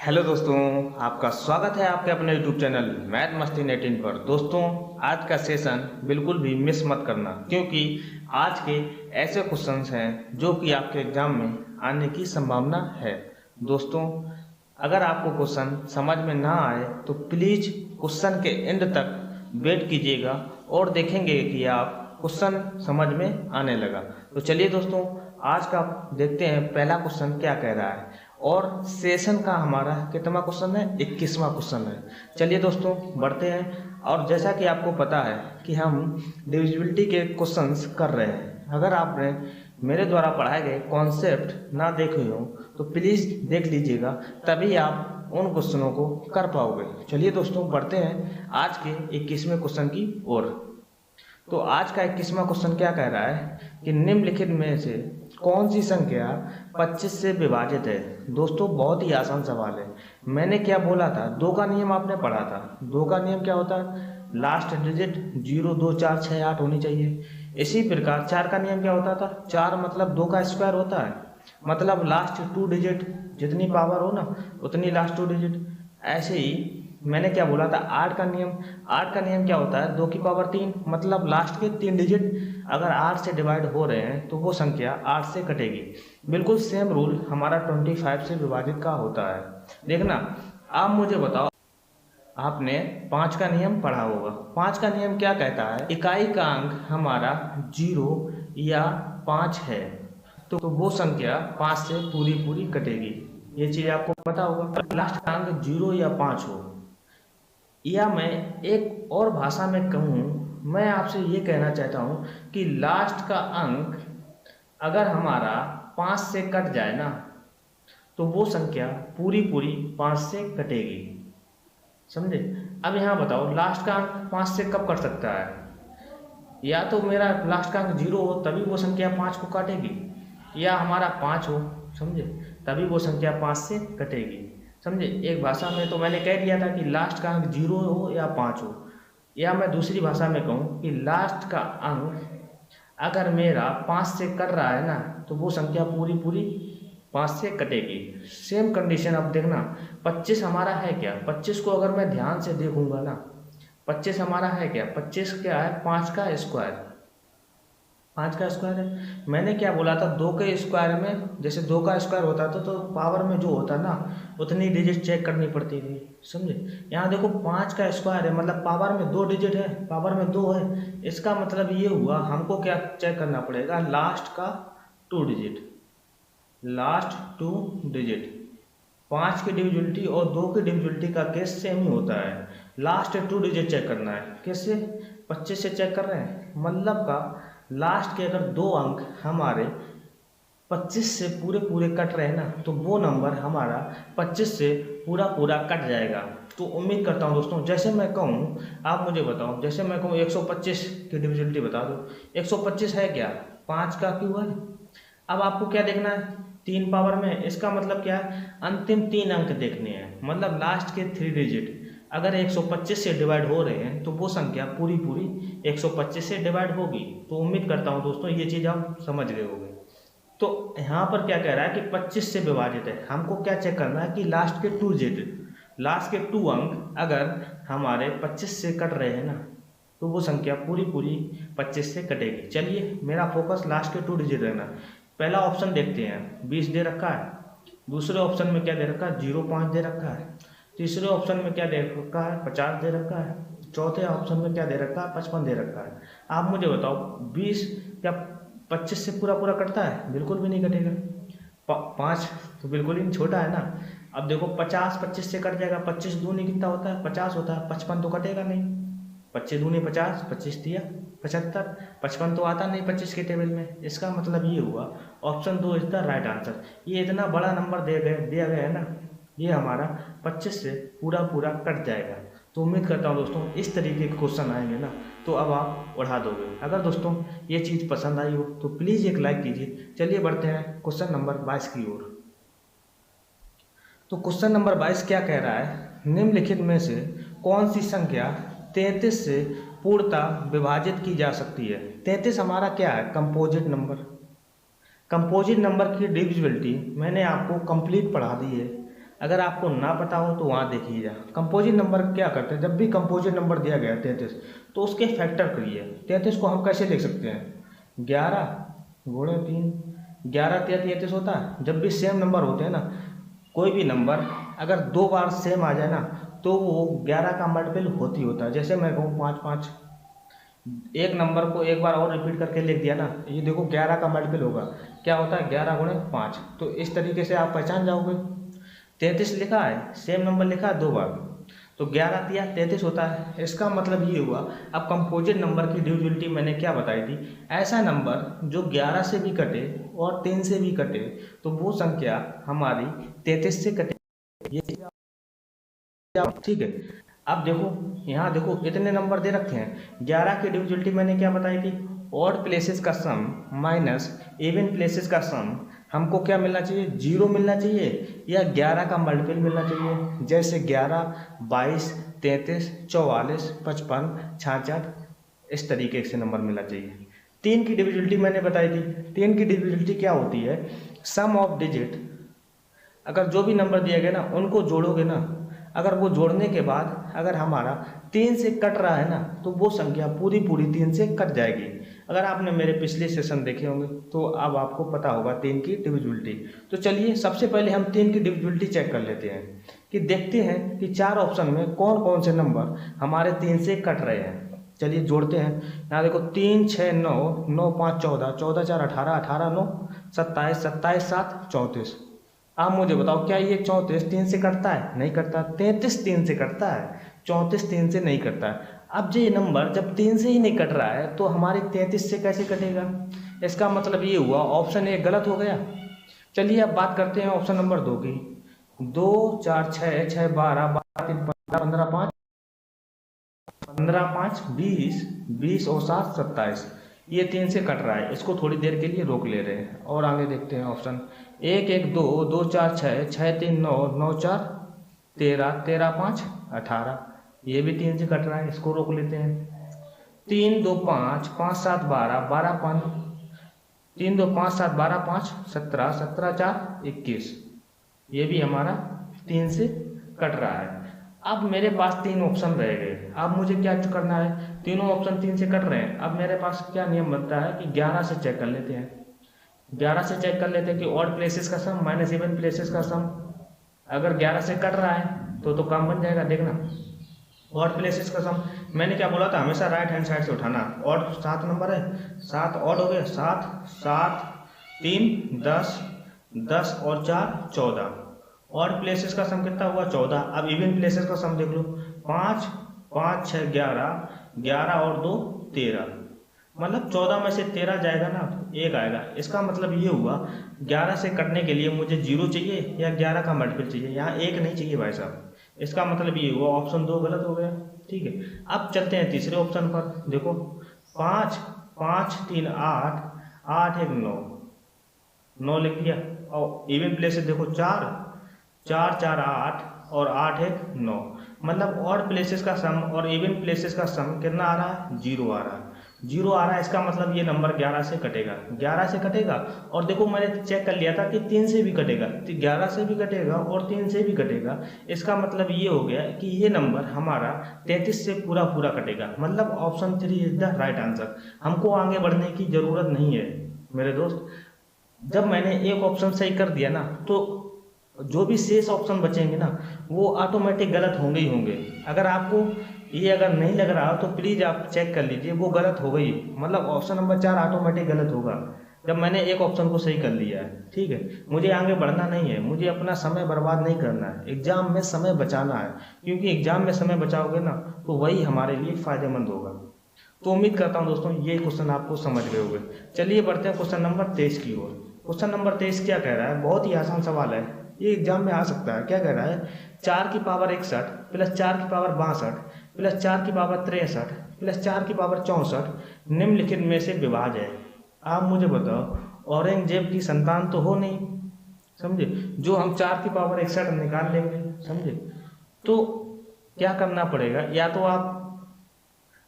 Hello दोस्तों, आपका स्वागत है आपके अपने यूट्यूब चैनल मैथ मस्ती 18 पर। दोस्तों, आज का सेशन बिल्कुल भी मिस मत करना, क्योंकि आज के ऐसे क्वेश्चंस हैं जो कि आपके एग्जाम में आने की संभावना है। दोस्तों, अगर आपको क्वेश्चन समझ में ना आए तो प्लीज़ क्वेश्चन के एंड तक वेट कीजिएगा और देखेंगे कि आप क्वेश्चन समझ में आने लगा। तो चलिए दोस्तों, आज का देखते हैं पहला क्वेश्चन क्या कह रहा है। और सेशन का हमारा कितना क्वेश्चन है? 21वां क्वेश्चन है। चलिए दोस्तों, बढ़ते हैं। और जैसा कि आपको पता है कि हम डिविजिबिलिटी के क्वेश्चंस कर रहे हैं। अगर आपने मेरे द्वारा पढ़ाए गए कॉन्सेप्ट ना देखे हो तो प्लीज़ देख लीजिएगा, तभी आप उन क्वेश्चनों को कर पाओगे। चलिए दोस्तों, बढ़ते हैं आज के 21वें क्वेश्चन की ओर। तो आज का 21वां क्वेश्चन क्या कह रहा है कि निम्नलिखित में से कौन सी संख्या 25 से विभाजित है। दोस्तों, बहुत ही आसान सवाल है। मैंने क्या बोला था? 2 का नियम आपने पढ़ा था। 2 का नियम क्या होता है? लास्ट डिजिट 0, 2, 4, 6, 8 होनी चाहिए। इसी प्रकार 4 का नियम क्या होता था? 4 मतलब 2 का स्क्वायर होता है, मतलब लास्ट 2 डिजिट जितनी पावर हो ना उतनी लास्ट 2 डिजिट। ऐसे ही मैंने क्या बोला था? 8 का नियम। 8 का नियम क्या होता है? 2 की पावर 3 मतलब लास्ट के 3 डिजिट अगर 8 से डिवाइड हो रहे हैं तो वो संख्या 8 से कटेगी। बिल्कुल सेम रूल हमारा 25 से विभाजित का होता है। देखना, आप मुझे बताओ, आपने 5 का नियम पढ़ा होगा। 5 का नियम क्या कहता है? इकाई का अंक हमारा 0 या 5 है तो वो संख्या 5 से पूरी पूरी कटेगी। ये चीज़ आपको पता होगा। लास्ट का अंक 0 या 5 हो, या मैं एक और भाषा में कहूँ, मैं आपसे ये कहना चाहता हूँ कि लास्ट का अंक अगर हमारा 5 से कट जाए ना तो वो संख्या पूरी पूरी 5 से कटेगी। समझे? अब यहाँ बताओ, लास्ट का अंक 5 से कब कट सकता है? या तो मेरा लास्ट का अंक 0 हो तभी वो संख्या 5 को काटेगी, या हमारा 5 हो, समझे, तभी वो संख्या 5 से कटेगी। समझे? एक भाषा में तो मैंने कह दिया था कि लास्ट का अंक 0 हो या 5 हो, या मैं दूसरी भाषा में कहूँ कि लास्ट का अंक अगर मेरा 5 से कट रहा है ना तो वो संख्या पूरी पूरी 5 से कटेगी। सेम कंडीशन अब देखना, 25 हमारा है क्या? 25 को अगर मैं ध्यान से देखूंगा ना, 25 हमारा है क्या? 25 क्या है? 5 का स्क्वायर। 5 का स्क्वायर है। मैंने क्या बोला था? 2 के स्क्वायर में, जैसे 2 का स्क्वायर होता था तो पावर में जो होता ना उतनी डिजिट चेक करनी पड़ती थी। समझे? यहाँ देखो 5 का स्क्वायर है मतलब पावर में 2 डिजिट है, पावर में 2 है। इसका मतलब ये हुआ हमको क्या चेक करना पड़ेगा? लास्ट का 2 डिजिट। Last 2 digit. 5 की डिविजिबिलिटी और 2 की डिविजिबिलिटी का केस सेम ही होता है। लास्ट 2 डिजिट चेक करना है। कैसे? 25 से चेक कर रहे हैं, मतलब का लास्ट के अगर 2 अंक हमारे 25 से पूरे पूरे कट रहे हैं ना तो वो नंबर हमारा 25 से पूरा पूरा कट जाएगा। तो उम्मीद करता हूँ दोस्तों, जैसे मैं कहूँ आप मुझे बताओ, जैसे मैं कहूँ 125 की डिविजिबिलिटी बता दो। 125 है क्या? 5 का क्यूब है। अब आपको क्या देखना है? 3 पावर में। इसका मतलब क्या है? अंतिम 3 अंक देखने हैं, मतलब लास्ट के 3 डिजिट अगर 125 से डिवाइड हो रहे हैं तो वो संख्या पूरी पूरी 125 से डिवाइड होगी। तो उम्मीद करता हूँ दोस्तों ये चीज़ आप समझ रहे होंगे। तो यहाँ पर क्या कह रहा है कि 25 से विभाजित है। हमको क्या चेक करना है कि लास्ट के 2 डिजिट, लास्ट के 2 अंक अगर हमारे 25 से कट रहे हैं ना तो वो संख्या पूरी पूरी 25 से कटेगी। चलिए, मेरा फोकस लास्ट के 2 डिजिट रहना। पहला ऑप्शन देखते हैं, 20 दे रखा है। दूसरे ऑप्शन में क्या दे रखा है? 0.5 दे रखा है। तीसरे ऑप्शन में क्या दे रखा है? 50 दे रखा है। चौथे ऑप्शन में क्या दे रखा है? 55 दे रखा है। आप मुझे बताओ, 20 क्या 25 से पूरा पूरा कटता है? बिल्कुल भी नहीं कटेगा। 5 तो बिल्कुल ही छोटा है ना। अब देखो 50 25 से कट जाएगा। 25 दूनी कितना होता है? 50 होता है। 55 तो कटेगा नहीं। 25 दूनी 50, 25 दिया 75, 55 तो आता नहीं 25 के टेबल में। इसका मतलब ये हुआ option 2 is the right answer. ये इतना बड़ा नंबर दिया गया है ना, ये हमारा 25 से पूरा पूरा कट जाएगा। तो उम्मीद करता हूँ दोस्तों इस तरीके के क्वेश्चन आएंगे ना तो अब आप उड़ा दोगे। अगर दोस्तों ये चीज़ पसंद आई हो तो प्लीज़ एक लाइक कीजिए। चलिए बढ़ते हैं क्वेश्चन नंबर 22 की ओर। तो क्वेश्चन नंबर 22 क्या कह रहा है? निम्नलिखित में से कौन सी संख्या 33 से पूर्णतः विभाजित की जा सकती है? 33 हमारा क्या है? Composite number. कंपोजिट नंबर की डिविजिबिलिटी मैंने आपको कंप्लीट पढ़ा दी है। अगर आपको ना पता हो तो वहाँ देखिएगा। कंपोजिट नंबर क्या करते हैं, जब भी कंपोजिट नंबर दिया गया 33 तो उसके फैक्टर करिए। 33 को हम कैसे लिख सकते हैं, 11 × 3, 11 × 33 होता है। जब भी सेम नंबर होते हैं ना, कोई भी नंबर अगर 2 बार सेम आ जाए ना तो वो 11 का मल्टीपल होता है। जैसे मैं कहूँ 5 5, एक नंबर को एक बार और रिपीट करके लिख दिया ना, ये देखो 11 का मल्टीपल होगा, क्या होता है 11 × 5। तो इस तरीके से आप पहचान जाओगे। 33 लिखा है, सेम नंबर लिखा है 2 बार, तो 11 दिया 33 होता है। इसका मतलब ये हुआ, अब कंपोजिट नंबर की डिविजिबिलिटी मैंने क्या बताई थी, ऐसा नंबर जो 11 से भी कटे और 3 से भी कटे तो वो संख्या हमारी 33 से कटे, ये ठीक है। अब देखो यहाँ देखो इतने नंबर दे रखे हैं। 11 की डिविजिबिलिटी मैंने क्या बताई थी, ऑड प्लेसेस का सम माइनस इवन प्लेसेस का सम। हमको क्या मिलना चाहिए, 0 मिलना चाहिए या 11 का मल्टीपल मिलना चाहिए। जैसे 11, 22, 33, 44, 55, 66, इस तरीके से नंबर मिलना चाहिए। 3 की डिविजिबिलिटी मैंने बताई थी। 3 की डिविजिबिलिटी क्या होती है, सम ऑफ डिजिट, अगर जो भी नंबर दिया गया ना उनको जोड़ोगे ना, अगर वो जोड़ने के बाद अगर हमारा 3 से कट रहा है ना तो वो संख्या पूरी 3 से कट जाएगी। अगर आपने मेरे पिछले सेशन देखे होंगे तो अब आपको पता होगा 3 की डिविजिबिलिटी। तो चलिए सबसे पहले हम 3 की डिविजिबिलिटी चेक कर लेते हैं कि देखते हैं कि 4 ऑप्शन में कौन कौन से नंबर हमारे 3 से कट रहे हैं। चलिए जोड़ते हैं। यहाँ देखो 3 6 9, 9 5 14, 14 4 18, 18 9 27, 27 7 34। आप मुझे बताओ क्या ये 34 3 से कटता है, नहीं कटता। 33 3 से कटता है, 34 3 से नहीं कटता है। अब जो ये नंबर जब 3 से ही नहीं कट रहा है तो हमारे 33 से कैसे कटेगा, इसका मतलब ये हुआ ऑप्शन ए गलत हो गया। चलिए अब बात करते हैं ऑप्शन नंबर 2 की। 2 4 6 6 12, 12 3 15, 15 5 15 5 20, 20 और 7 27, ये 3 से कट रहा है। इसको थोड़ी देर के लिए रोक ले रहे हैं और आगे देखते हैं ऑप्शन 1 1 2, 2 4 6, 6 3 9, 9 4 13, 13 5 18, ये भी 3 से कट रहा है, इसको रोक लेते हैं। 3 2 5, 5 7 12, 12 5, 3 2 5 7 12 5 17, 17 4 21, ये भी हमारा 3 से कट रहा है। अब मेरे पास 3 ऑप्शन रह गए। अब मुझे क्या करना है, तीनों ऑप्शन 3 से कट रहे हैं। अब मेरे पास क्या नियम बनता है कि 11 से चेक कर लेते हैं। 11 से चेक कर लेते हैं कि ऑड प्लेसेस का सम माइनस इवन प्लेसेस का सम। अगर 11 से कट रहा है तो काम बन जाएगा। देखना ऑड प्लेसेस का सम, मैंने क्या बोला था, हमेशा राइट हैंड साइड से उठाना। ऑड 7 नंबर है, 7 ऑड हो गए, 7 7 3 10, 10 और 4 14। ऑड प्लेसेस का सम कितना हुआ, 14। अब इवन प्लेसेस का सम देख लो, 5 5 6 11, 11 और 2 13, मतलब 14 में से 13 जाएगा ना तो 1 आएगा। इसका मतलब ये हुआ 11 से कटने के लिए मुझे 0 चाहिए या 11 का मल्टीपल चाहिए, यहाँ 1 नहीं चाहिए भाई साहब। इसका मतलब ये हुआ ऑप्शन 2 गलत हो गया। ठीक है, अब चलते हैं तीसरे ऑप्शन पर। देखो 5 5 3 8, 8 1 9, 9 लिख दिया। और इवन प्लेसेस देखो 4 4 4 8 और 8 1 9, मतलब ऑड प्लेसेस का सम और इवन प्लेसेस का सम कितना आ रहा है, 0 आ रहा है। 0 आ रहा है, इसका मतलब ये नंबर 11 से कटेगा, 11 से कटेगा। और देखो मैंने चेक कर लिया था कि 3 से भी कटेगा, 11 से भी कटेगा और 3 से भी कटेगा। इसका मतलब ये हो गया कि ये नंबर हमारा 33 से पूरा कटेगा, मतलब option 3 is the right answer. हमको आगे बढ़ने की जरूरत नहीं है मेरे दोस्त। जब मैंने एक ऑप्शन सही कर दिया ना तो जो भी शेष ऑप्शन बचेंगे ना वो ऑटोमेटिक गलत होंगे ही होंगे। अगर आपको ये अगर नहीं लग रहा हो तो प्लीज़ आप चेक कर लीजिए, वो गलत हो गई, मतलब ऑप्शन नंबर 4 ऑटोमेटिक गलत होगा जब मैंने एक ऑप्शन को सही कर लिया है। ठीक है, मुझे आगे बढ़ना नहीं है, मुझे अपना समय बर्बाद नहीं करना है, एग्जाम में समय बचाना है, क्योंकि एग्जाम में समय बचाओगे ना तो वही हमारे लिए फायदेमंद होगा। तो उम्मीद करता हूँ दोस्तों ये क्वेश्चन आपको समझ गए होंगे। चलिए बढ़ते हैं क्वेश्चन नंबर 23 की ओर। क्वेश्चन नंबर 23 क्या कह रहा है, बहुत ही आसान सवाल है, ये एग्जाम में आ सकता है। क्या कह रहा है, 4 की पावर 61 प्लस 4 की पावर 62 प्लस 4 की पावर 63 प्लस 4 की पावर 64 निम्नलिखित में से विभाज्य है। आप मुझे बताओ, औरंगजेब की संतान तो हो नहीं, समझे, जो हम 4 की पावर 61 निकाल लेंगे, समझे। तो क्या करना पड़ेगा, या तो आप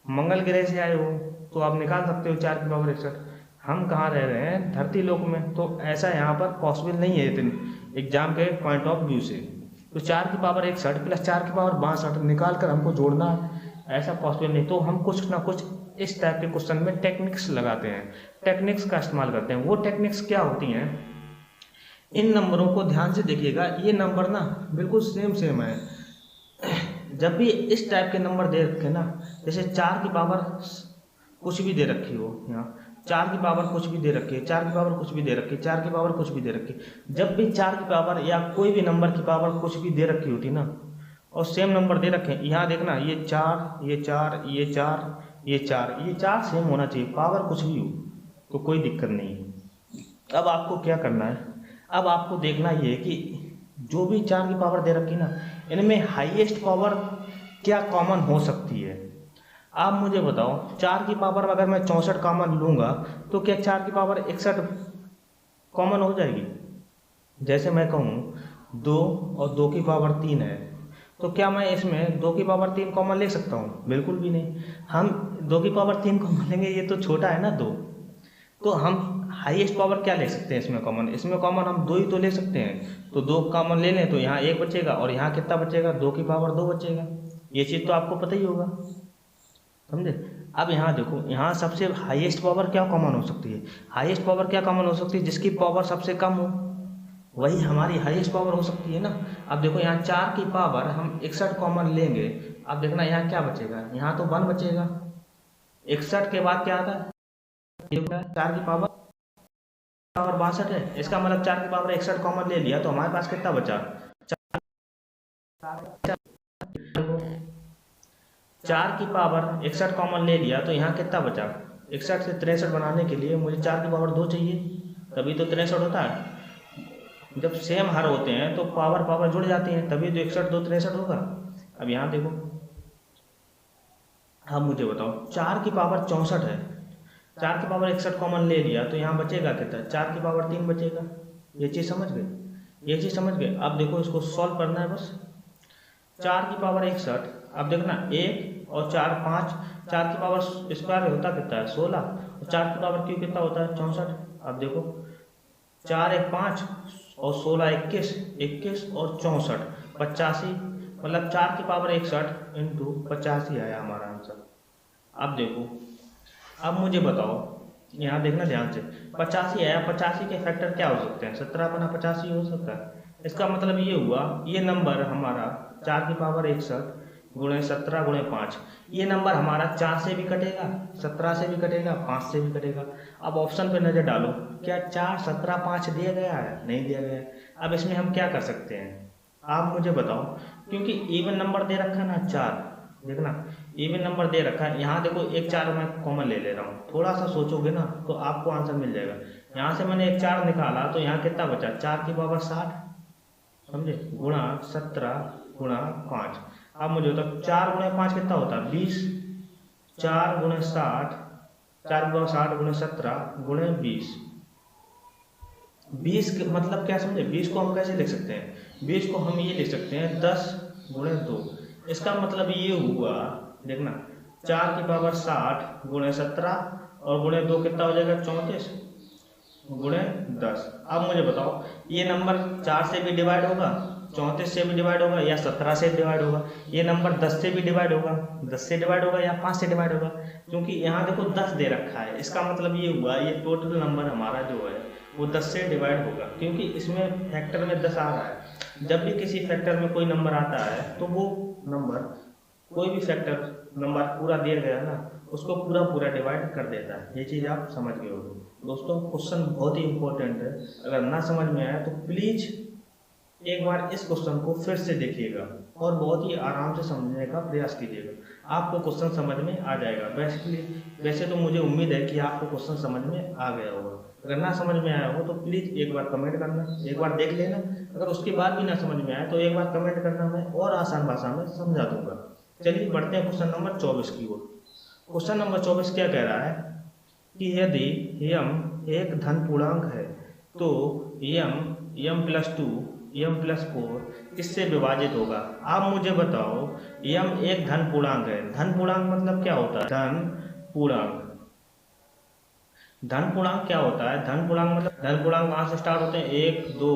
मंगल ग्रह से आए हो तो आप निकाल सकते हो 4 की पावर 61। हम कहाँ रह रहे हैं, धरती लोक में, तो ऐसा यहाँ पर पॉसिबल नहीं है इतनी एग्जाम के पॉइंट ऑफ व्यू से। तो 4 की पावर 61 प्लस 4 की पावर 62 निकाल कर हमको जोड़ना है, ऐसा पॉसिबल नहीं। तो हम कुछ ना कुछ इस टाइप के क्वेश्चन में टेक्निक्स लगाते हैं, टेक्निक्स का इस्तेमाल करते हैं। वो टेक्निक्स क्या होती हैं, इन नंबरों को ध्यान से देखिएगा, ये नंबर ना बिल्कुल सेम है। जब भी इस टाइप के नंबर दे रखे ना, जैसे 4 की पावर कुछ भी दे रखी हो, यहाँ 4 की पावर कुछ भी दे रखी है, 4 की पावर कुछ भी दे रखी है, 4 की पावर कुछ भी दे रखी है, जब भी 4 की पावर या कोई भी नंबर की पावर कुछ भी दे रखी होती ना, और सेम नंबर दे रखे, यहाँ देखना ये 4 ये 4 ये 4 ये 4 ये 4 सेम होना चाहिए, पावर कुछ भी हो तो कोई दिक्कत नहीं है। अब आपको क्या करना है, अब आपको देखना ये कि जो भी 4 की पावर दे रखी ना, इनमें हाईएस्ट पावर क्या कॉमन हो सकती है। आप मुझे बताओ, 4 की पावर अगर मैं 64 कॉमन लूँगा तो क्या 4 की पावर 61 कॉमन हो जाएगी। जैसे मैं कहूँ 2 और 2 की पावर 3 है, तो क्या मैं इसमें 2 की पावर 3 कॉमन ले सकता हूँ? बिल्कुल भी नहीं। हम 2 की पावर 3 कॉमन लेंगे, ये तो छोटा है ना 2, तो हम हाईएस्ट पावर क्या ले सकते हैं इसमें कॉमन? इसमें कॉमन हम 2 ही तो ले सकते हैं, तो 2 कॉमन ले लें तो यहाँ 1 बचेगा, और यहाँ कितना बचेगा, 2 की पावर 2 बचेगा। ये चीज़ तो आपको पता ही होगा, समझे। अब यहाँ देखो, यहाँ सबसे हाईएस्ट पावर क्या कॉमन हो सकती है, हाईएस्ट पावर क्या कॉमन हो सकती है, जिसकी पावर सबसे कम हो वही हमारी हाईएस्ट पावर हो सकती है ना। अब देखो यहाँ 4 की पावर हम 61 कॉमन लेंगे, अब देखना यहाँ क्या बचेगा, यहाँ तो 1 बचेगा। 61 के बाद क्या आता है, 4 की पावर 62 है, इसका मतलब 4 की पावर 61 कॉमन ले लिया तो हमारे पास कितना बचा, 4 की पावर 61 कॉमन ले लिया तो यहाँ कितना बचा, 61 से 63 बनाने के लिए मुझे 4 की पावर 2 चाहिए, तभी तो 63 होता है। जब सेम हर होते हैं तो पावर जुड़ जाती हैं, तभी तो 61 2 63 होगा। अब यहाँ देखो, अब मुझे बताओ 4 की पावर 64 है, 4 की पावर 61 कॉमन ले लिया तो यहाँ बचेगा कितना, 4 की पावर 3 बचेगा। ये चीज़ समझ गए, ये चीज़ समझ गए। अब देखो इसको सॉल्व करना है बस। 4 की पावर 61, अब देखना 1 और 4 5, 4 की पावर स्क्वायर होता कितना है 16, और 4 की पावर क्यूब कितना होता है 64। अब देखो 4 1 5 और 16 21 और 64 85, मतलब 4 की पावर 61 इंटू 85 आया हमारा आंसर। अब देखो, अब मुझे बताओ, यहाँ देखना ध्यान से, 85 आया, 85 के फैक्टर क्या हो सकते हैं, 17 अपना 85 हो सकता है। इसका मतलब ये हुआ, ये नंबर हमारा 4 की पावर 61 गुणे 17 गुणे 5, ये नंबर हमारा 4 से भी कटेगा, 17 से भी कटेगा, 5 से भी कटेगा। अब ऑप्शन पे नज़र डालो, क्या 4 17 5 दिया गया है, नहीं दिया गया है। अब इसमें हम क्या कर सकते हैं, आप मुझे बताओ, क्योंकि इवन नंबर दे रखा है ना 4, देखना इवन नंबर दे रखा है, यहाँ देखो एक 4 मैं कॉमन ले रहा हूँ, थोड़ा सा सोचोगे ना तो आपको आंसर मिल जाएगा। यहाँ से मैंने एक 4 निकाला तो यहाँ कितना बचा, 4 की पावर 60, समझे, गुणा 17 गुणा 5। अब मुझे बताओ 4 गुणे 5 कितना होता है 20, 4 गुणे 60, 4 गुणे 60 गुणे 17 गुणे 20, 20 मतलब क्या समझे, 20 को हम कैसे लिख सकते हैं, 20 को हम ये लिख सकते हैं 10 गुणे 2। इसका मतलब ये हुआ, देखना 4 की पावर 60 गुणे 17 और गुणे 2 कितना हो जाएगा 34 गुणे 10। अब मुझे बताओ, ये नंबर 4 से भी डिवाइड होगा, 34 से भी डिवाइड होगा, या 17 से डिवाइड होगा, ये नंबर 10 से भी डिवाइड होगा, 10 से डिवाइड होगा, या 5 से डिवाइड होगा, क्योंकि यहाँ देखो 10 दे रखा है। इसका मतलब ये हुआ, ये टोटल नंबर हमारा जो है वो 10 से डिवाइड होगा, क्योंकि इसमें फैक्टर में 10 आ रहा है। जब भी किसी फैक्टर में कोई नंबर आता है तो वो नंबर, कोई भी फैक्टर नंबर पूरा दिया गया ना, उसको पूरा डिवाइड कर देता है। ये चीज़ आप समझ गए होंगे दोस्तों। क्वेश्चन बहुत ही इंपॉर्टेंट है, अगर ना समझ में आया तो प्लीज़ एक बार इस क्वेश्चन को फिर से देखिएगा और बहुत ही आराम से समझने का प्रयास कीजिएगा, आपको क्वेश्चन समझ में आ जाएगा। वैसे तो मुझे उम्मीद है कि आपको क्वेश्चन समझ में आ गया होगा। अगर ना समझ में आया हो तो प्लीज़ एक बार कमेंट करना, एक बार देख लेना। अगर उसके बाद भी ना समझ में आया तो एक बार कमेंट करना, मैं और आसान भाषा में समझा दूंगा। चलिए बढ़ते हैं क्वेश्चन नंबर 24 की ओर। क्वेश्चन नंबर 24 क्या कह रहा है कि यदि यम एक धन पूर्णांक है तो यम प्लस 2 यम प्लस 4 किससे विभाजित होगा। आप मुझे बताओ, यम एक धन पूर्णांक है, धन पूर्णांक मतलब क्या होता है, धन पूर्णांक। धन पूर्णांक क्या होता है, धन पूर्णांक मतलब, धन पूर्णांक कहाँ से स्टार्ट होते हैं, 1 2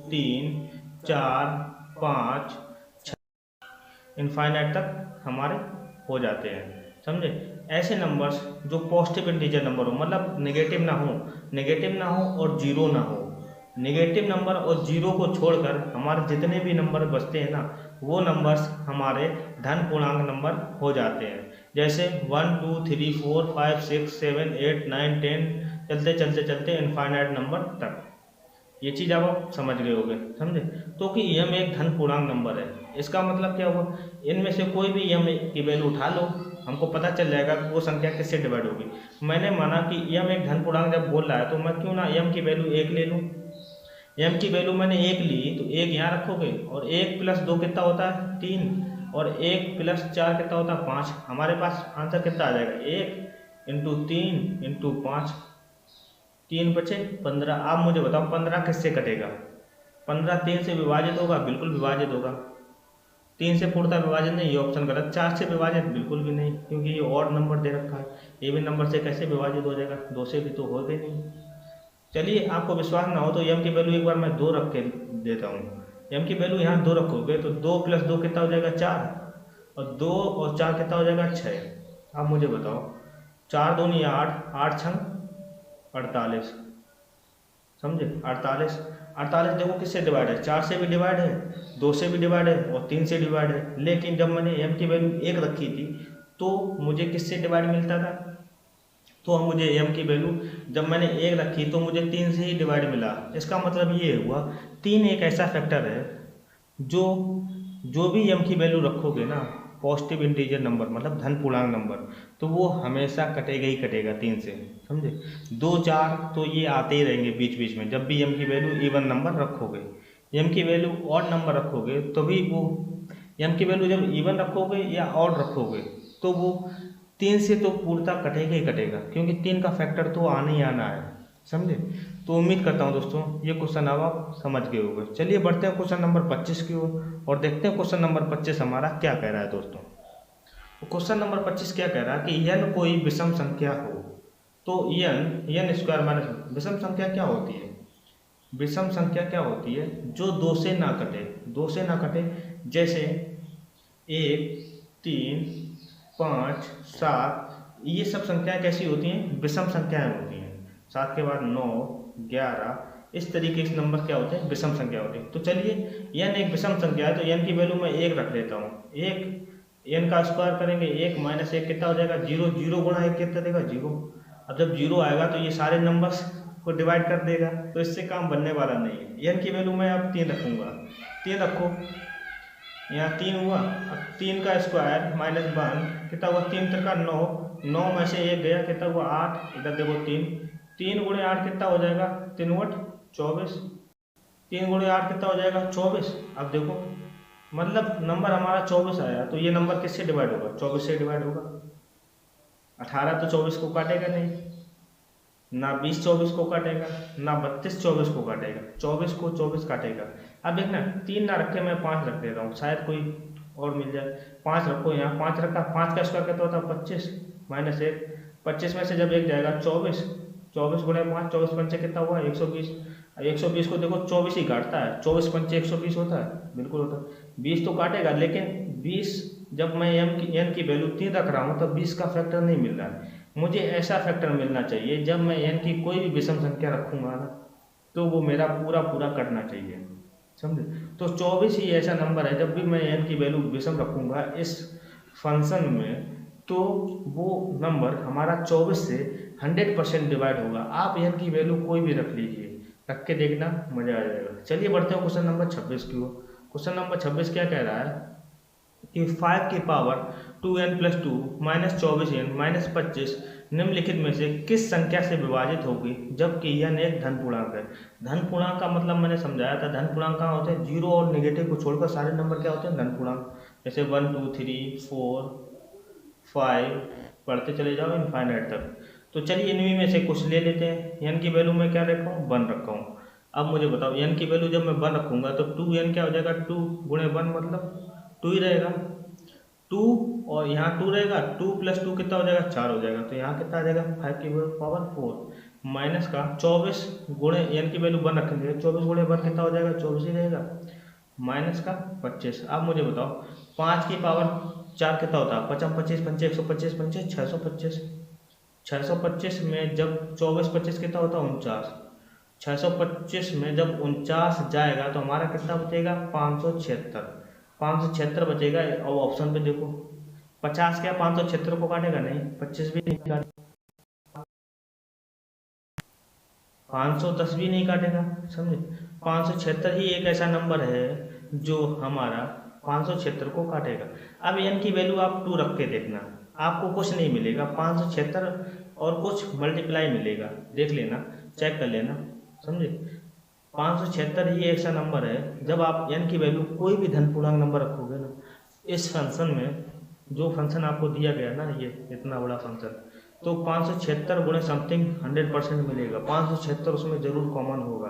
3 4 5 इनफाइनाइट तक हमारे हो जाते हैं, समझे। ऐसे नंबर्स जो पॉजिटिव इंटीजर नंबर हो, मतलब नेगेटिव ना हो और जीरो ना हो। नेगेटिव नंबर और जीरो को छोड़कर हमारे जितने भी नंबर बचते हैं ना, वो नंबर्स हमारे धन पूर्णांक नंबर हो जाते हैं। जैसे 1 2 3 4 5 6 7 8 9 10 चलते चलते चलते इनफाइनाइट नंबर तक। ये चीज़ आप समझ गए होगे, समझे। तो कि यम एक धन पूर्णांक नंबर है, इसका मतलब क्या हुआ, इनमें से कोई भी यम की वैल्यू उठा लो, हमको पता चल जाएगा कि वो संख्या किससे डिवाइड होगी। मैंने माना कि यम एक धन पूर्णांक जब बोल रहा है तो मैं क्यों ना यम की वैल्यू 1 ले लूँ। यम की वैल्यू मैंने 1 ली तो 1 यहाँ रखोगे, और 1 + 2 कितना होता है 3, और 1 + 4 कितना होता है 5। हमारे पास आंसर कितना आ जाएगा 1 × 3 × 5, 3 बचे 15। आप मुझे बताओ 15 किससे कटेगा। 15 3 से विभाजित होगा, बिल्कुल विभाजित होगा। 3 से पूर्णतः विभाजित नहीं, ये ऑप्शन गलत। 4 से विभाजित बिल्कुल भी नहीं, क्योंकि ये ऑड नंबर दे रखा है। इवन नंबर से कैसे विभाजित हो जाएगा, 2 से भी तो हो गए नहीं। चलिए, आपको विश्वास ना हो तो यम की वैल्यू एक बार मैं 2 रख के देता हूँ। यम की वैल्यू यहाँ 2 रखोगे तो 2 + 2 कितना हो जाएगा 4, और 2 और 4 कितना हो जाएगा 6। आप मुझे बताओ 4 दूनी 8, 8 छंग 48, समझे। 48 देखो किससे डिवाइड है, 4 से भी डिवाइड है, 2 से भी डिवाइड है और 3 से डिवाइड है। लेकिन जब मैंने एम की वैल्यू 1 रखी थी तो मुझे किससे डिवाइड मिलता था, तो मुझे एम की वैल्यू जब मैंने 1 रखी तो मुझे 3 से ही डिवाइड मिला। इसका मतलब ये हुआ 3 एक ऐसा फैक्टर है जो भी एम की वैल्यू रखोगे ना, पॉजिटिव इंटीजर नंबर मतलब धन पूर्णांक नंबर, तो वो हमेशा कटेगा ही कटेगा 3 से, समझे। 2 4 तो ये आते ही रहेंगे बीच बीच में। जब भी एम की वैल्यू इवन नंबर रखोगे, एम की वैल्यू ऑड नंबर रखोगे तो भी वो एम की वैल्यू जब इवन रखोगे या ऑड रखोगे तो वो 3 से तो पूर्णतः कटेगा ही कटेगा, क्योंकि 3 का फैक्टर तो आना ही आना है, समझे। तो उम्मीद करता हूँ दोस्तों ये क्वेश्चन अब आप समझ गए होंगे। चलिए बढ़ते हैं क्वेश्चन नंबर 25 की ओर और देखते हैं क्वेश्चन नंबर 25 हमारा क्या कह रहा है दोस्तों। तो क्वेश्चन नंबर 25 क्या कह रहा है कि यन कोई विषम संख्या हो तो यन स्क्वायर माइनस, विषम संख्या क्या होती है, विषम संख्या क्या होती है जो 2 से ना कटे, 2 से ना कटे। जैसे 1 3 5 7, ये सब संख्याएं कैसी होती हैं, विषम संख्याएं होती हैं। 7 के बाद 9 11, इस तरीके के नंबर क्या होते हैं, विषम संख्या होती है। तो चलिए यन एक विषम संख्या है तो यन की वैल्यू मैं 1 रख लेता हूँ। 1 एन का स्क्वायर करेंगे 1 - 1 कितना हो जाएगा 0, 0 × 1 कितना देगा 0। अब जब 0 आएगा तो ये सारे नंबर्स को डिवाइड कर देगा, तो इससे काम बनने वाला नहीं है। एन की वैल्यू मैं अब 3 रखूँगा, 3 रखो, यहाँ 3 हुआ। अब 3 का स्क्वायर -1 कितना हुआ, 3 × 3 9, 9 में से 1 गया कितना हुआ 8, इधर देखो 3 × 8 कितना हो जाएगा 3 × 8 24, 3 × 8 कितना हो जाएगा 24। अब देखो मतलब नंबर हमारा 24 आया, तो ये नंबर किससे डिवाइड होगा, 24 से डिवाइड होगा। 18 तो 24 को काटेगा नहीं, ना 20 24 को काटेगा, ना 32 24 को काटेगा, 24 को 24 काटेगा। अब देखना 3 ना रखे मैं 5 रख देता हूँ, शायद कोई और मिल जाए। 5 रखो, यहाँ 5 रखा, 5 का स्क्वायर कितना होता है 25 - 1, 25 में से जब 1 जाएगा 24, 24 × 5 24 पंचे कितना हुआ 120। 120 को देखो 24 ही काटता है, 24 पंचे 120 होता है, बिल्कुल होता है। 20 तो काटेगा, लेकिन 20 जब मैं एन की वैल्यू 3 रख रहा हूँ तो 20 का फैक्टर नहीं मिल रहा है। मुझे ऐसा फैक्टर मिलना चाहिए जब मैं एन की कोई भी विषम संख्या रखूँगा ना तो वो मेरा पूरा पूरा कटना चाहिए, समझे। तो 24 ही ऐसा नंबर है जब भी मैं एन की वैल्यू विषम रखूँगा इस फंक्शन में तो वो नंबर हमारा 24 से 100% डिवाइड होगा। आप एन की वैल्यू कोई भी रख लीजिए, रख के देखना मजा आ जाएगा। चलिए बढ़ते हैं क्वेश्चन नंबर 26 की ओर। क्वेश्चन नंबर 26 क्या कह रहा है कि 5 की पावर 2n + 2 -24n - 25 निम्नलिखित में से किस संख्या से विभाजित होगी जबकि यह एक धन पूर्णांक है। धन पूर्णांक का मतलब मैंने समझाया था, धन पूर्णांक कहाँ होते हैं, 0 और नेगेटिव को छोड़कर सारे नंबर क्या होते हैं धन पूर्णांक। जैसे 1 2 3 4 5 पढ़ते चले जाओ इनफाइनाइट तक। तो चलिए इनमें में से कुछ ले लेते हैं। एन की वैल्यू मैं क्या रखा हूँ 1 रखा हूँ। अब मुझे बताओ एन की वैल्यू जब मैं 1 रखूँगा तो 2n क्या हो जाएगा, 2 × 1 मतलब 2 ही रहेगा, 2 और यहाँ 2 रहेगा, 2 + 2 कितना हो जाएगा 4 हो जाएगा। तो यहाँ कितना आ जाएगा 5 की पावर 4 माइनस का 24 गुणे एन की वैल्यू 1 रखेंगे, 24 × 1 कितना हो जाएगा 24 ही रहेगा, माइनस का 25। अब मुझे बताओ 5 की पावर 4 कितना होता है? 55 25 पंचे 125 पंचे 625। 625 में जब 24 25 कितना होता है? 49। 625 में जब 49 जाएगा तो हमारा कितना बचेगा? 576। 576 बचेगा। अब ऑप्शन पे देखो 50 क्या 576 को काटेगा? नहीं, 25 भी नहीं काटेगा, 510 भी नहीं काटेगा, समझे? 576 ही एक ऐसा नंबर है जो हमारा 576 को काटेगा। अब n की वैल्यू आप 2 रख के देखना, आपको कुछ नहीं मिलेगा, 576 और कुछ मल्टीप्लाई मिलेगा, देख लेना, चेक कर लेना, समझे? 576 ही ऐसा नंबर है जब आप n की वैल्यू कोई भी धन पूर्णांक नंबर रखोगे ना, इस फंक्शन में जो फंक्शन आपको दिया गया ना, ये इतना बड़ा फंक्शन, तो 576 गुणे समथिंग 100% मिलेगा। 576 उसमें जरूर कॉमन होगा।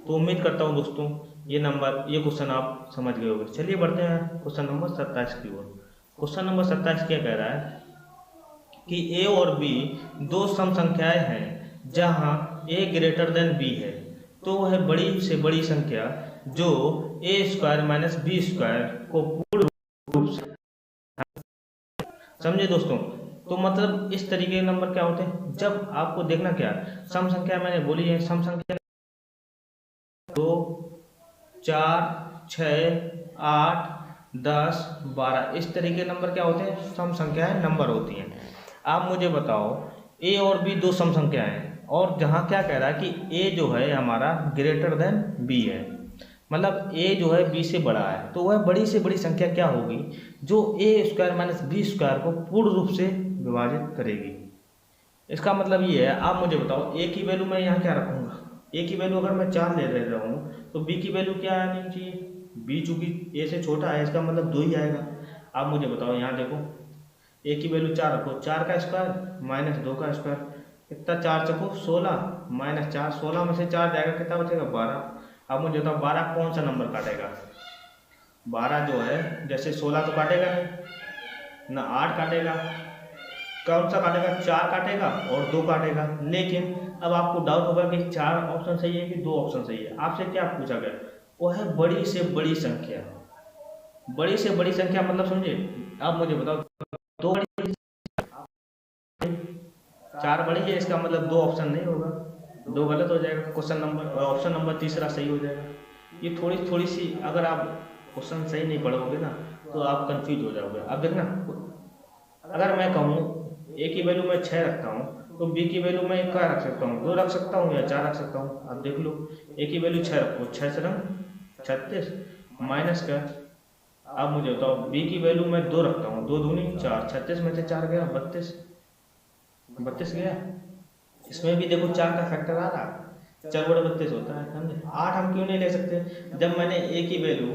तो उम्मीद करता हूँ दोस्तों ये क्वेश्चन आप समझ गए होंगे। चलिए बढ़ते हैं क्वेश्चन नंबर 27 की ओर। क्वेश्चन नंबर 27 क्या कह रहा है कि ए और बी दो सम संख्याएं हैं जहां ए ग्रेटर देन बी है, तो वह बड़ी से बड़ी संख्या जो ए स्क्वायर माइनस बी स्क्वायर को पूर्ण रूप से, समझे दोस्तों? तो मतलब इस तरीके के नंबर क्या होते हैं? जब आपको देखना क्या, सम संख्या मैंने बोली है, सम संख्या 2 4 6 8 10 12 इस तरीके के नंबर क्या होते हैं? सम संख्याएं नंबर होती हैं। आप मुझे बताओ ए और बी दो सम संख्याएं हैं और जहां क्या कह रहा है कि ए जो है हमारा ग्रेटर देन बी है, मतलब ए जो है बी से बड़ा है, तो वह बड़ी से बड़ी संख्या क्या होगी जो ए स्क्वायर माइनस बी स्क्वायर को पूर्ण रूप से विभाजित करेगी। इसका मतलब ये है, आप मुझे बताओ ए की वैल्यू मैं यहाँ क्या रखूंगा? ए की वैल्यू अगर मैं 4 ले रहा हूँ तो बी की वैल्यू क्या आनी चाहिए? बी चूंकि ए से छोटा है, इसका मतलब 2 ही आएगा। आप मुझे बताओ यहाँ देखो ए की वैल्यू 4 रखो, 4 का स्क्वायर माइनस 2 का स्क्वायर, कितना? 4 चको 16 माइनस 4, 16 में से 4 जाएगा, कितना बचेगा? 12। अब मुझे बताओ 12 कौन सा नंबर काटेगा? 12 जो है जैसे 16 तो काटेगा नहीं ना, 8 काटेगा, कौन सा काटेगा? 4 काटेगा और 2 काटेगा। लेकिन अब आपको डाउट होगा कि 4 ऑप्शन सही है कि 2 ऑप्शन सही है। आपसे क्या पूछा गया? वो है बड़ी से बड़ी संख्या। बड़ी से बड़ी संख्या मतलब समझे? आप मुझे बताओ 2 बड़ी 4 बड़ी है, इसका मतलब 2 ऑप्शन नहीं होगा, 2 गलत हो जाएगा। क्वेश्चन नंबर ऑप्शन नंबर तीसरा सही हो जाएगा। ये थोड़ी सी अगर आप क्वेश्चन सही नहीं पढ़ोगे ना तो आप कंफ्यूज हो जाओगे। अब देखना, अगर मैं कहूँ ए की वैल्यू मैं 6 रखता हूँ तो बी की वैल्यू मैं क्या रख सकता हूँ? 2 रख सकता हूँ या 4 रख सकता हूँ? अब देख लो, ए की वैल्यू 6 रखो, 6 से 36 माइनस का, अब मुझे बताओ बी की वैल्यू मैं 2 रखता हूँ, 2 दूनी 4, 36 में से 4 गया 32 गया। इसमें भी देखो 4 का फैक्टर आ रहा, 4 बड़े 32 होता है, समझे? 8 हम क्यों नहीं ले सकते? जब मैंने ए की वैल्यू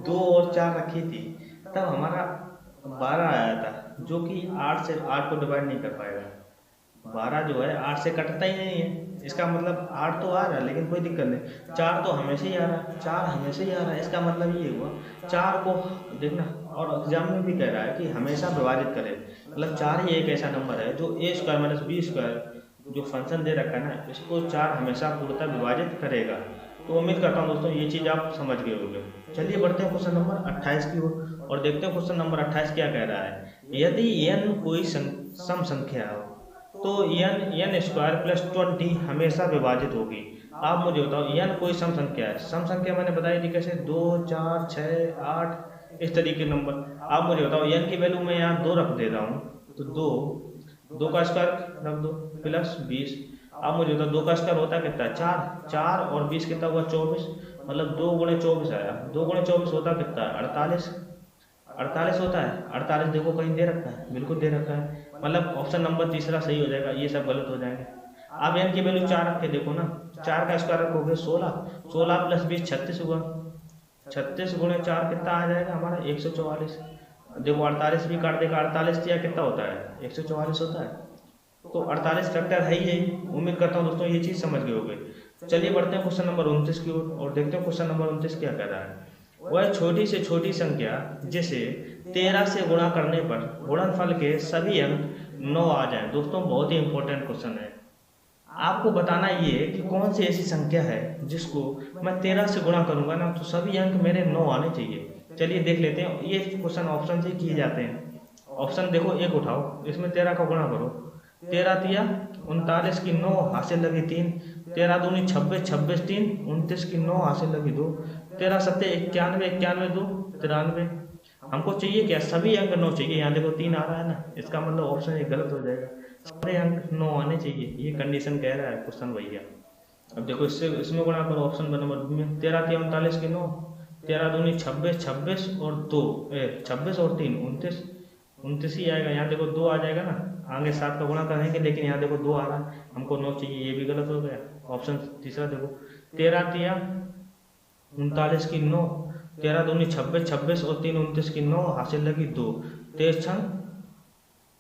2 और 4 रखी थी तब हमारा 12 आया था, जो कि 8 से 8 को डिवाइड नहीं कर पाएगा। 12 जो है 8 से कटता ही नहीं है, इसका मतलब 8 तो आ रहा है लेकिन कोई दिक्कत नहीं, 4 तो हमेशा ही आ रहा है, 4 हमेशा ही आ रहा है। इसका मतलब ये हुआ 4 को देखना, और एग्जाम में भी कह रहा है कि हमेशा विभाजित करे, मतलब 4 ही एक ऐसा नंबर है जो ए स्क्वायर माइनस बी स्क्वायर जो फंक्शन दे रखा है ना, इसको 4 हमेशा पूर्णतः विभाजित करेगा। तो उम्मीद करता हूँ दोस्तों ये चीज़ आप समझ गए होंगे। चलिए बढ़ते हैं क्वेश्चन नंबर 28 की ओर और देखते हैं क्वेश्चन नंबर 28 क्या कह रहा है। यदि n कोई सम संख्या हो तो n स्क्वायर प्लस 20 हमेशा विभाजित होगी। आप मुझे बताओ n कोई सम संख्या है, सम संख्या मैंने बताई थी कैसे? 2 4 6 8 इस तरीके नंबर। आप मुझे बताओ n की वैल्यू मैं यहाँ 2 रख दे रहा हूँ, तो 2 का स्क्वायर रख दो प्लस 20। अब मुझे बताओ 2 का स्क्वायर होता है कितना? 4 और 20 कितना हुआ? 24, मतलब 2 गुणे 24 आया। 2 गुणे 24 होता कितना? 48 होता है। 48 देखो कहीं दे रखा है, बिल्कुल दे रखा है, मतलब ऑप्शन नंबर तीसरा सही हो जाएगा, ये सब गलत हो जाएंगे। अब n की वैल्यू 4 रख के देखो ना, 4 का स्क्वायर रखोगे 16 प्लस 20 36 हुआ, 36 गुणे 4 कितना आ जाएगा हमारा? 144। देखो 48 भी काट देगा, 48 या कितना होता है? 144 होता है। तो 48 फैक्टर है ही। उम्मीद करता हूँ दोस्तों ये चीज़ समझ गए होंगे। चलिए बढ़ते हैं क्वेश्चन नंबर 29 की ओर और देखते हैं क्वेश्चन नंबर 29 क्या कह रहा है। वह छोटी से छोटी संख्या जिसे 13 से गुणा करने पर गुणनफल के सभी अंक 9 आ जाएं। दोस्तों बहुत ही इंपॉर्टेंट क्वेश्चन है, आपको बताना ये है कि कौन सी ऐसी संख्या है जिसको मैं 13 से गुणा करूंगा ना तो सभी अंक मेरे 9 आने चाहिए। चलिए देख लेते हैं, ये क्वेश्चन ऑप्शन से किए जाते हैं। ऑप्शन देखो, एक उठाओ, इसमें 13 का गुणा करो। 13 तिया 39 की 9 हासिल लगी 3, 13 दूनी 26, 26 3 29 की 9 हासिल लगी 2, 13 सत्ते 91, 91 2 93। हमको चाहिए क्या, सभी अंक 9 चाहिए। यहाँ देखो 3 आ रहा है ना, इसका मतलब ऑप्शन एक गलत हो जाएगा, सारे अंक 9 आने चाहिए, ये कंडीशन कह रहा है क्वेश्चन भैया। अब देखो इससे इसमें गुणा करो, ऑप्शन नंबर बी में 13 तिया 39 की 9, 13 दूनी 26, 26 और 2 26 और 3 29, 29 ही आएगा। यहाँ देखो 2 आ जाएगा ना, आगे 7 का गुणा करेंगे लेकिन यहाँ देखो 2 आ रहा है, हमको 9 चाहिए, ये भी गलत हो गया। ऑप्शन तीसरा देखो, 13 तिया 39 की 9, 13 दूनी 26, 26 और 3 29 की 9 हासिल लगी 2, 23 छन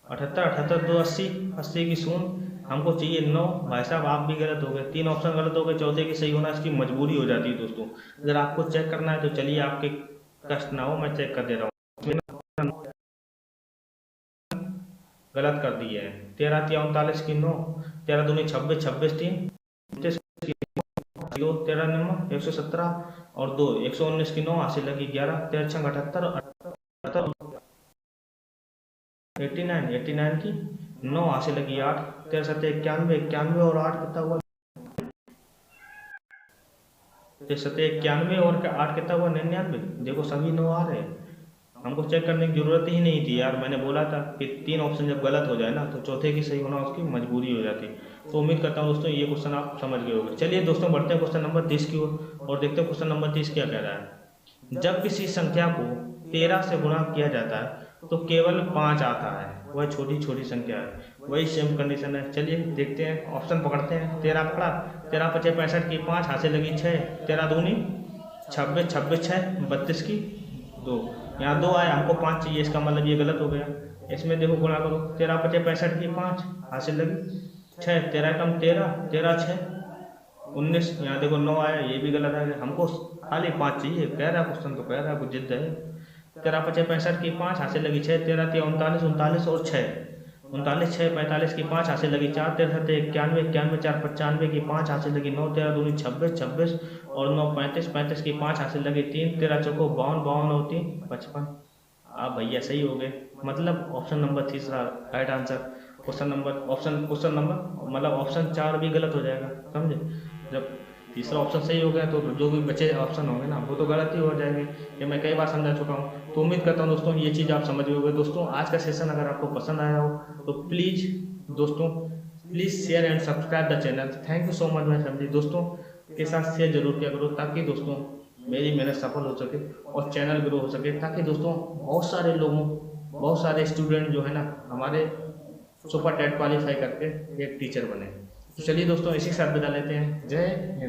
78, 78 2 80, 80 की 0, हमको चाहिए 9। भाई साहब आप भी गलत हो गए, 3 ऑप्शन गलत हो गए, चौथे की सही होना इसकी मजबूरी हो जाती है दोस्तों। अगर आपको चेक करना है तो चलिए, आपके कष्ट ना हो, मैं चेक कर दे रहा हूँ। गलत कर दिए हैं, 13 तिया 39 की 9, 13 दूनी 26, 26 3 2, 13 नंबर 117 और 2 119 की 9 हासिल लगी 11, 13 छंग 78 89, 89 की 9 हासिल लगी 8, 13 सत्ते 91, 91 और 8 कितना हुआ, 13 सत्ते 91 और 8 कितना हुआ 99। देखो सभी 9 आ रहे हैं, हमको चेक करने की जरूरत ही नहीं थी यार। मैंने बोला था कि 3 ऑप्शन जब गलत हो जाए ना तो चौथे की सही होना उसकी मजबूरी हो जाती। तो उम्मीद करता हूँ दोस्तों ये क्वेश्चन आप समझ गए होंगे। चलिए दोस्तों बढ़ते हैं क्वेश्चन नंबर 30 की ओर और देखते हैं क्वेश्चन नंबर 30 क्या कह रहा है। जब किसी संख्या को 13 से गुणा किया जाता है तो केवल 5 आता है, वह छोटी छोटी संख्या है, वही सेम कंडीशन है। चलिए देखते हैं, ऑप्शन पकड़ते हैं। 13 पकड़ा, 13 पचे 65 की 5 हासिल लगी 6, 13 दूनी 26, 26 6 32 की 2, यहाँ 2 आया, हमको 5 चाहिए, इसका मतलब ये गलत हो गया। इसमें देखो गुणा करो, 13 पचे 65 की 5 हासिल लगी 6, 13 कम 13, 13 6 19, यहाँ देखो 9 आया, ये भी गलत आ गया। हमको खाली 5 चाहिए, कह रहा क्वेश्चन तो कह रहा है, कुछ जिद है। 13 पचे 65 की 5 हासिल लगी 6, 13 तिया 39, 39 और 6 39 6 45 की 5 हासिल लगी 4, 13 सत्ते 91, 91 4 95 की 5 हासिल लगी 9, 13 दूनी 26, 26 और 9 35, 35 की 5 हासिल लगी 3, 13 चौको 52, 52 और 3 55। आप भैया सही हो गए, मतलब ऑप्शन नंबर तीसरा राइट आंसर। क्वेश्चन नंबर मतलब ऑप्शन 4 भी गलत हो जाएगा, समझे। जब तीसरा ऑप्शन सही हो गया तो जो भी बचे ऑप्शन होंगे ना वो तो गलत ही हो जाएंगे। ये मैं कई बार समझा चुका हूँ। तो उम्मीद करता हूँ दोस्तों ये चीज़ आप समझ गए होंगे। दोस्तों आज का सेशन अगर आपको पसंद आया हो तो प्लीज़ दोस्तों share and subscribe the channel. Thank you so much my family. दोस्तों के साथ शेयर जरूर किया करो ताकि दोस्तों मेरी मेहनत सफल हो सके और चैनल ग्रो हो सके, ताकि दोस्तों बहुत सारे स्टूडेंट जो है ना हमारे सुपर टेट क्वालिफाई करके एक टीचर बने। तो चलिए दोस्तों इसी के साथ विदा लेते हैं। जय हिंद।